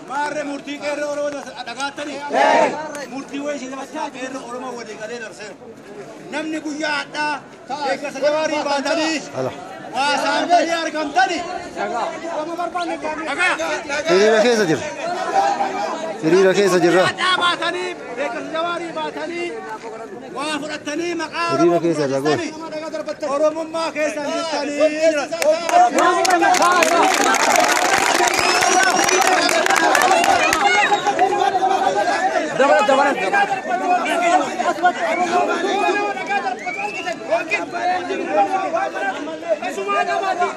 Marre murti kerro oromo adagatani murti waysi namatta kerro oromo wadi gale darsen namni guyya adda eka sajawari baatani wa saantani argamtani hiriira keessa jirra baatani eka sajawari baatani wa furatani maqa hiriira keessa jago oromummaa keessa jirtani Asumada mati.